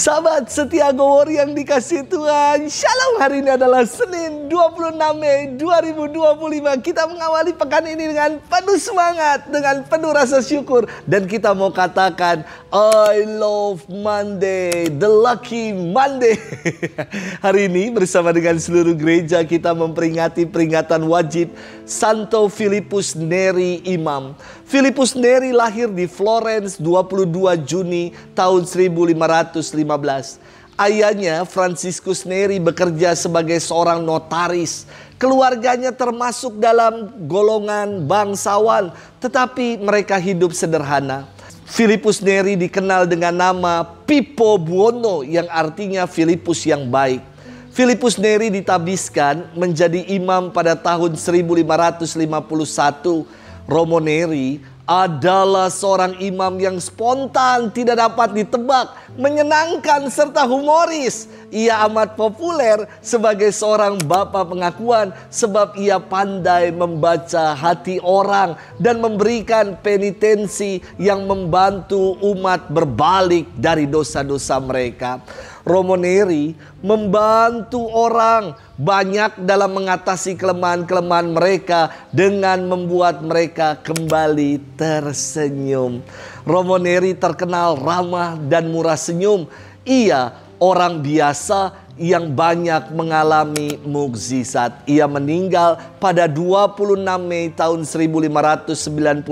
Sahabat setia Gowor yang dikasih Tuhan, Shalom. Hari ini adalah Senin 26 Mei 2025. Kita mengawali pekan ini dengan penuh semangat, dengan penuh rasa syukur. Dan kita mau katakan, I love Monday, the lucky Monday. Hari ini bersama dengan seluruh gereja kita memperingati peringatan wajib Santo Filipus Neri Imam. Filipus Neri lahir di Florence 22 Juni tahun 1515. Ayahnya Franciscus Neri bekerja sebagai seorang notaris. Keluarganya termasuk dalam golongan bangsawan, tetapi mereka hidup sederhana. Filipus Neri dikenal dengan nama Pippo Buono yang artinya Filipus yang baik. Filipus Neri ditabiskan menjadi imam pada tahun 1551. Romo Neri adalah seorang imam yang spontan, tidak dapat ditebak, menyenangkan serta humoris. Ia amat populer sebagai seorang bapa pengakuan sebab ia pandai membaca hati orang dan memberikan penitensi yang membantu umat berbalik dari dosa-dosa mereka. Romo Neri membantu orang banyak dalam mengatasi kelemahan-kelemahan mereka dengan membuat mereka kembali tersenyum. Romo Neri terkenal ramah dan murah senyum. Ia orang biasa yang banyak mengalami mukjizat. Ia meninggal pada 26 Mei tahun 1595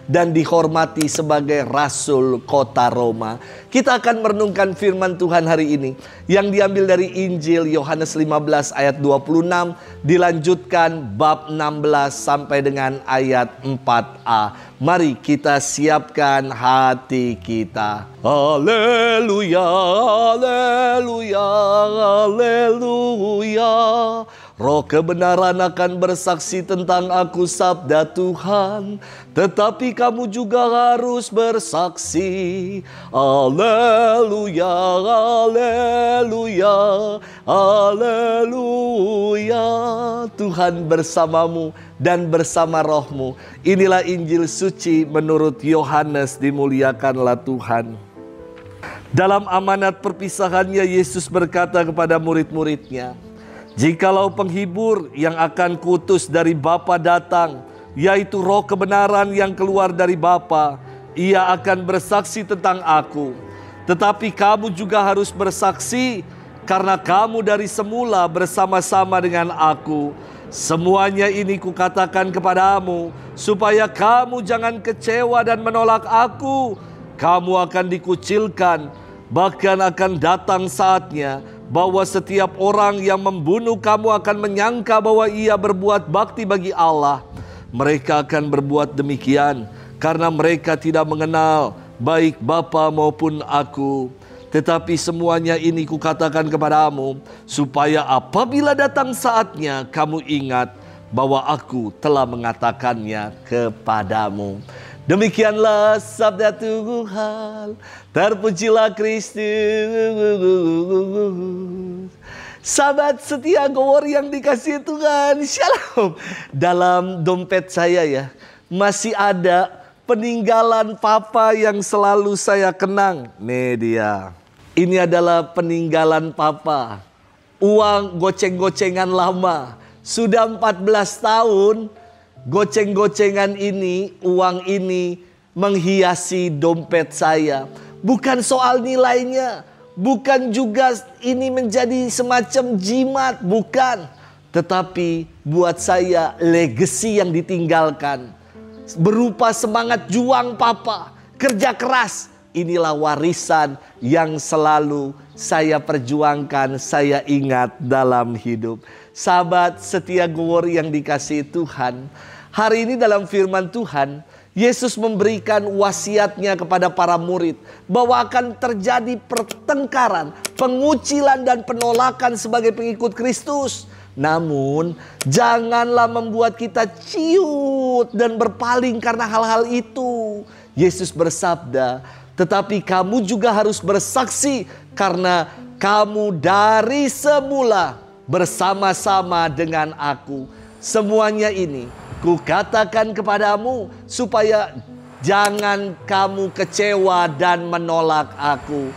dan dihormati sebagai Rasul Kota Roma. Kita akan merenungkan firman Tuhan hari ini yang diambil dari Injil Yohanes 15 ayat 26, dilanjutkan bab 16 sampai dengan ayat 4a. Mari kita siapkan hati kita. Haleluya, haleluya, haleluya. Roh kebenaran akan bersaksi tentang aku, sabda Tuhan. Tetapi kamu juga harus bersaksi. Haleluya, haleluya, haleluya. Tuhan bersamamu dan bersama rohmu. Inilah Injil suci menurut Yohanes, dimuliakanlah Tuhan. Dalam amanat perpisahannya, Yesus berkata kepada murid-muridnya, jikalau penghibur yang akan kuutus dari Bapa datang, yaitu Roh kebenaran yang keluar dari Bapa, ia akan bersaksi tentang aku. Tetapi kamu juga harus bersaksi, karena kamu dari semula bersama-sama dengan aku. Semuanya ini kukatakan kepadamu, supaya kamu jangan kecewa dan menolak aku. Kamu akan dikucilkan, bahkan akan datang saatnya bahwa setiap orang yang membunuh kamu akan menyangka bahwa ia berbuat bakti bagi Allah. Mereka akan berbuat demikian karena mereka tidak mengenal baik Bapa maupun aku. Tetapi semuanya ini kukatakan kepadamu, supaya apabila datang saatnya kamu ingat bahwa aku telah mengatakannya kepadamu. Demikianlah sabda Tuhan. Terpujilah Kristus. Sahabat setia Gowor yang dikasihi Tuhan, Shalom. Dalam dompet saya ya, masih ada peninggalan papa yang selalu saya kenang. Nih dia. Ini adalah peninggalan papa. Uang goceng-gocengan lama. Sudah 14 tahun goceng-gocengan ini, uang ini menghiasi dompet saya. Bukan soal nilainya, bukan juga ini menjadi semacam jimat, bukan. Tetapi buat saya legacy yang ditinggalkan berupa semangat juang papa, kerja keras. Inilah warisan yang selalu saya perjuangkan, saya ingat dalam hidup. Sahabat setia Gowor yang dikasihi Tuhan, hari ini dalam firman Tuhan, Yesus memberikan wasiatnya kepada para murid bahwa akan terjadi pertengkaran, pengucilan dan penolakan sebagai pengikut Kristus. Namun janganlah membuat kita ciut dan berpaling karena hal-hal itu. Yesus bersabda, tetapi kamu juga harus bersaksi karena kamu dari semula bersama-sama dengan aku. Semuanya ini kukatakan kepadamu supaya jangan kamu kecewa dan menolak aku.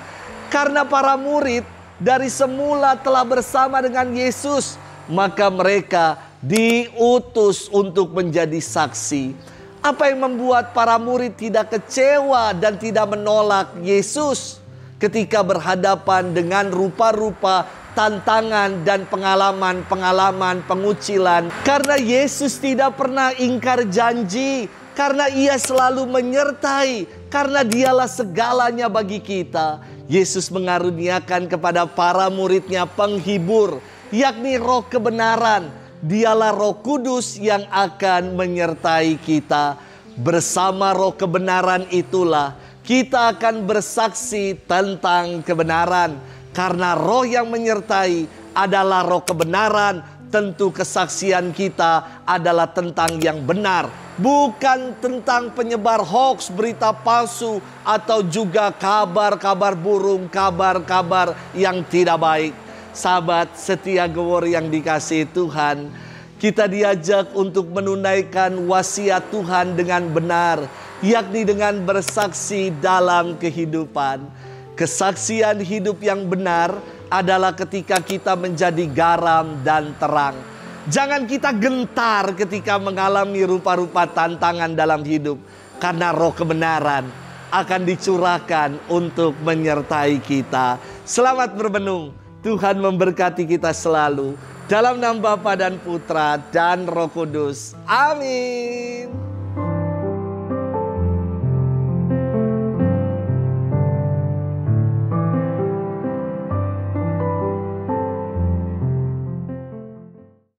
Karena para murid dari semula telah bersama dengan Yesus, maka mereka diutus untuk menjadi saksi. Apa yang membuat para murid tidak kecewa dan tidak menolak Yesus ketika berhadapan dengan rupa-rupa tantangan dan pengalaman-pengalaman pengucilan? Karena Yesus tidak pernah ingkar janji, karena Ia selalu menyertai, karena Dialah segalanya bagi kita. Yesus mengaruniakan kepada para murid-Nya penghibur, yakni Roh kebenaran. Dialah Roh Kudus yang akan menyertai kita. Bersama Roh kebenaran itulah kita akan bersaksi tentang kebenaran. Karena Roh yang menyertai adalah Roh kebenaran, tentu kesaksian kita adalah tentang yang benar, bukan tentang penyebar hoax, berita palsu, atau juga kabar-kabar burung, kabar-kabar yang tidak baik. Sahabat setia Gewor yang dikasihi Tuhan, kita diajak untuk menunaikan wasiat Tuhan dengan benar, yakni dengan bersaksi dalam kehidupan. Kesaksian hidup yang benar adalah ketika kita menjadi garam dan terang. Jangan kita gentar ketika mengalami rupa-rupa tantangan dalam hidup, karena Roh kebenaran akan dicurahkan untuk menyertai kita. Selamat bermenung. Tuhan memberkati kita selalu. Dalam nama Bapa dan Putra dan Roh Kudus. Amin.